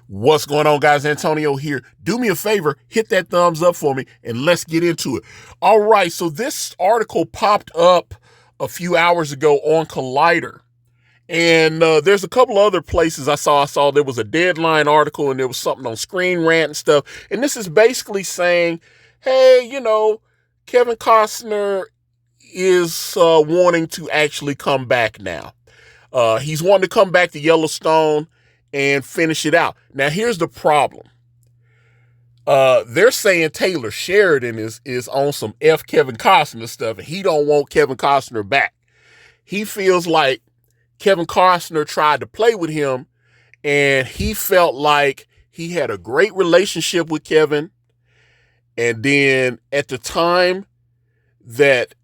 What's going on, guys? Antonio here. Do me a favor, hit that thumbs up for me, and let's get into it. All right, so this article popped up a few hours ago on Collider. And there's a couple other places I saw there was a Deadline article and there was something on Screen Rant and stuff. And this is basically saying, hey, Kevin Costner is wanting to actually come back now. He's wanting to come back to Yellowstone and finish it out. Now, here's the problem. They're saying Taylor Sheridan is on some F Kevin Costner stuff, and he don't want Kevin Costner back. He feels like Kevin Costner tried to play with him, and he felt like he had a great relationship with Kevin. And then at the time that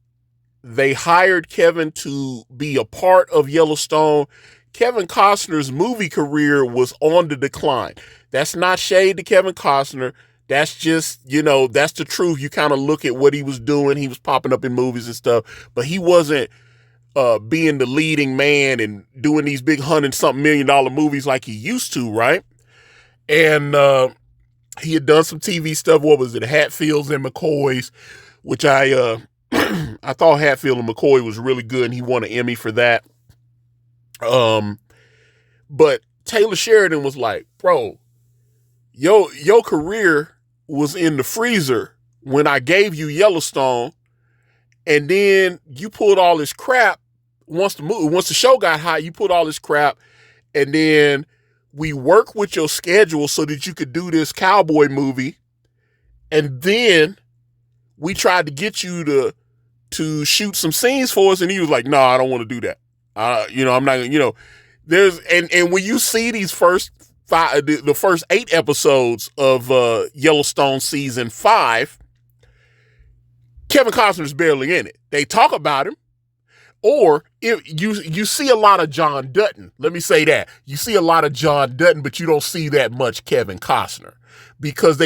they hired Kevin to be a part of Yellowstone, Kevin Costner's movie career was on the decline. That's not shade to Kevin Costner. That's just, that's the truth. You kind of look at what he was doing. He was popping up in movies and stuff, but he wasn't being the leading man and doing these big $100-something million movies like he used to, right? And he had done some TV stuff. What was it? Hatfields and McCoys, which I thought Hatfield and McCoy was really good, and he won an Emmy for that. But Taylor Sheridan was like, bro, your career was in the freezer when I gave you Yellowstone, and then you pulled all this crap. Once the show got hot, you pulled all this crap, and then we worked with your schedule so that you could do this cowboy movie, and then we tried to get you to shoot some scenes for us, and he was like, no, I don't want to do that. I'm not gonna, there's, and when you see these the first 8 episodes of Yellowstone season 5, Kevin Costner's barely in it. They talk about him, or if you see a lot of John Dutton. Let me say that. You see a lot of John Dutton, but you don't see that much Kevin Costner, because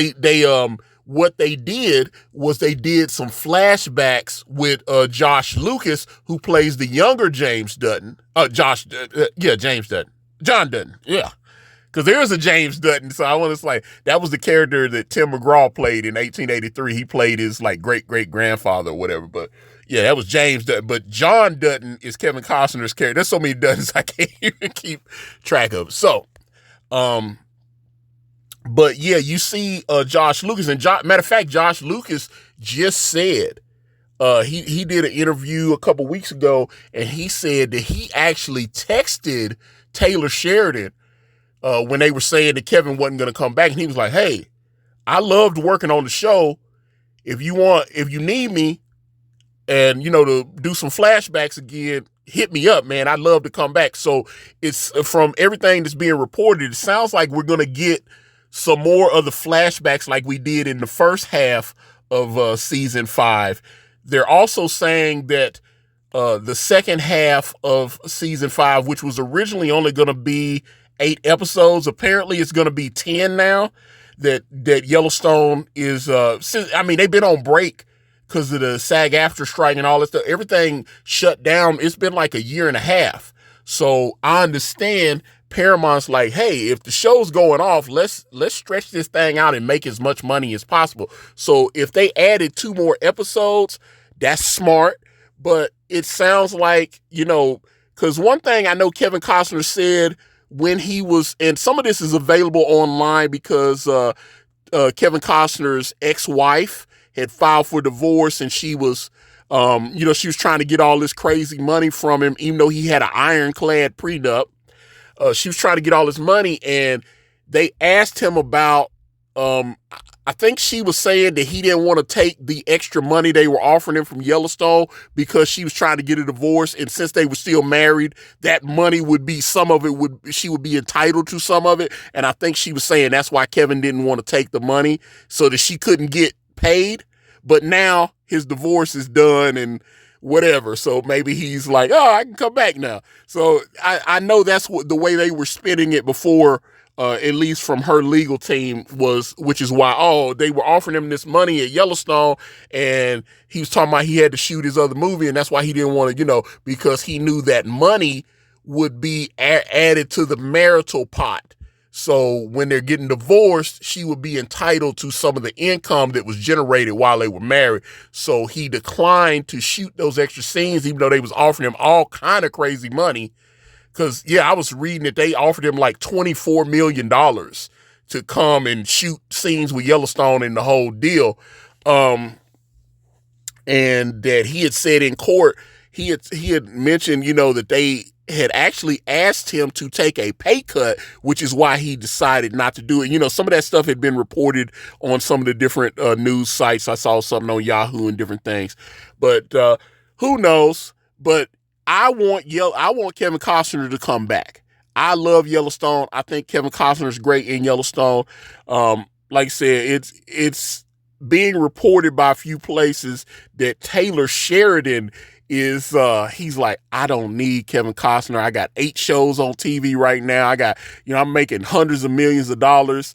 what they did was they did some flashbacks with Josh Lucas, who plays the younger James Dutton. James Dutton. John Dutton, yeah. Because there is a James Dutton, so I want to say that was the character that Tim McGraw played in 1883. He played his great-great-grandfather or whatever, but yeah, that was James Dutton. But John Dutton is Kevin Costner's character. There's so many Duttons I can't even keep track of. So, but yeah, you see Josh Lucas, and matter of fact, Josh Lucas just said, he did an interview a couple weeks ago, and he said that he actually texted Taylor Sheridan when they were saying that Kevin wasn't going to come back, and he was like, hey, I loved working on the show. If you need me and, to do some flashbacks again, hit me up, man. I'd love to come back. So it's from everything that's being reported, it sounds like we're going to get some more of the flashbacks like we did in the first half of season 5. They're also saying that the second half of season 5, which was originally only going to be 8 episodes, apparently it's going to be 10 now. That Yellowstone is, they've been on break because of the SAG-AFTRA strike and all this stuff. Everything shut down. It's been like a year and a half. So I understand Paramount's like, hey, if the show's going off, let's stretch this thing out and make as much money as possible. So if they added 2 more episodes, that's smart. But it sounds like, because one thing I know Kevin Costner said when he was, and some of this is available online because Kevin Costner's ex-wife had filed for divorce, and she was, she was trying to get all this crazy money from him, even though he had an ironclad prenup. She was trying to get all this money, and they asked him about, I think she was saying that he didn't want to take the extra money they were offering him from Yellowstone because she was trying to get a divorce. And since they were still married, that money would be, she would be entitled to some of it. And I think she was saying that's why Kevin didn't want to take the money, so that she couldn't get paid. But now his divorce is done and whatever. So maybe he's like, oh, I can come back now. So I know that's the way they were spinning it before, at least from her legal team, which is why, they were offering him this money at Yellowstone, and he was talking about he had to shoot his other movie, and that's why he didn't want to, because he knew that money would be added to the marital pot. So when they're getting divorced, she would be entitled to some of the income that was generated while they were married. So he declined to shoot those extra scenes, even though they was offering him all kind of crazy money. Because, yeah, I was reading that they offered him like $24 million to come and shoot scenes with Yellowstone and the whole deal. And that he had said in court, he had mentioned, that they had actually asked him to take a pay cut, which is why he decided not to do it. Some of that stuff had been reported on some of the different news sites. I saw something on Yahoo and different things, but who knows? But I want Kevin Costner to come back. I love Yellowstone. I think Kevin Costner is great in Yellowstone. Like I said, it's being reported by a few places that Taylor Sheridan is he's like, I don't need Kevin Costner. I got 8 shows on TV right now. I got, I'm making hundreds of millions of dollars.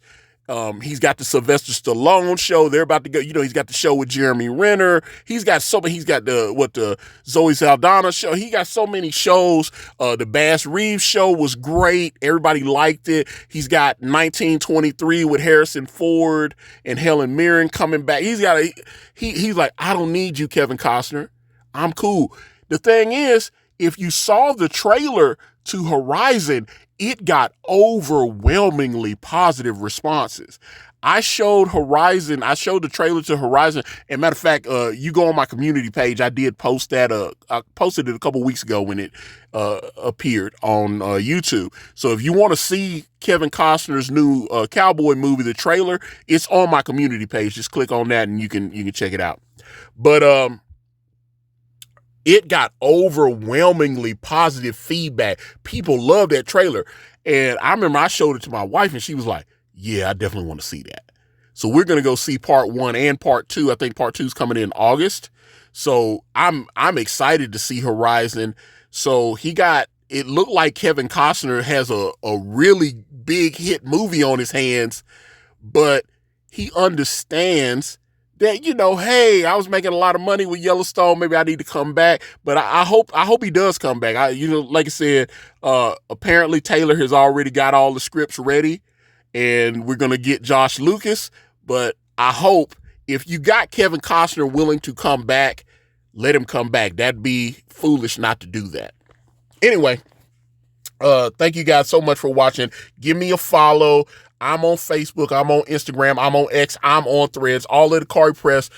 He's got the Sylvester Stallone show. They're about to go, he's got the show with Jeremy Renner. He's got the Zoe Saldana show. He got so many shows. The Bass Reeves show was great. Everybody liked it. He's got 1923 with Harrison Ford and Helen Mirren coming back. He's like, I don't need you, Kevin Costner. I'm cool. The thing is, if you saw the trailer to Horizon, it got overwhelmingly positive responses. I showed the trailer to Horizon. And matter of fact, you go on my community page. I did post that. I posted it a couple weeks ago when it appeared on YouTube. So if you want to see Kevin Costner's new cowboy movie, the trailer, it's on my community page. Just click on that and you can check it out. But it got overwhelmingly positive feedback. People love that trailer. And I remember I showed it to my wife and she was like, yeah, I definitely want to see that. So we're going to go see part 1 and part 2. I think part 2 is coming in August. So I'm excited to see Horizon. So it looked like Kevin Costner has a really big hit movie on his hands, but he understands that, hey, I was making a lot of money with Yellowstone. Maybe I need to come back. But I hope he does come back. Like I said, apparently Taylor has already got all the scripts ready and we're going to get Josh Lucas. But I hope if you got Kevin Costner willing to come back, let him come back. That'd be foolish not to do that. Anyway, thank you guys so much for watching. Give me a follow. I'm on Facebook, I'm on Instagram, I'm on X, I'm on Threads, all at Ikari Press.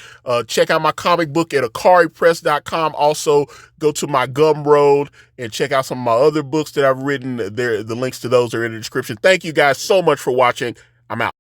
Check out my comic book at ikaripress.com. Also, go to my Gumroad and check out some of my other books that I've written. The links to those are in the description. Thank you guys so much for watching. I'm out.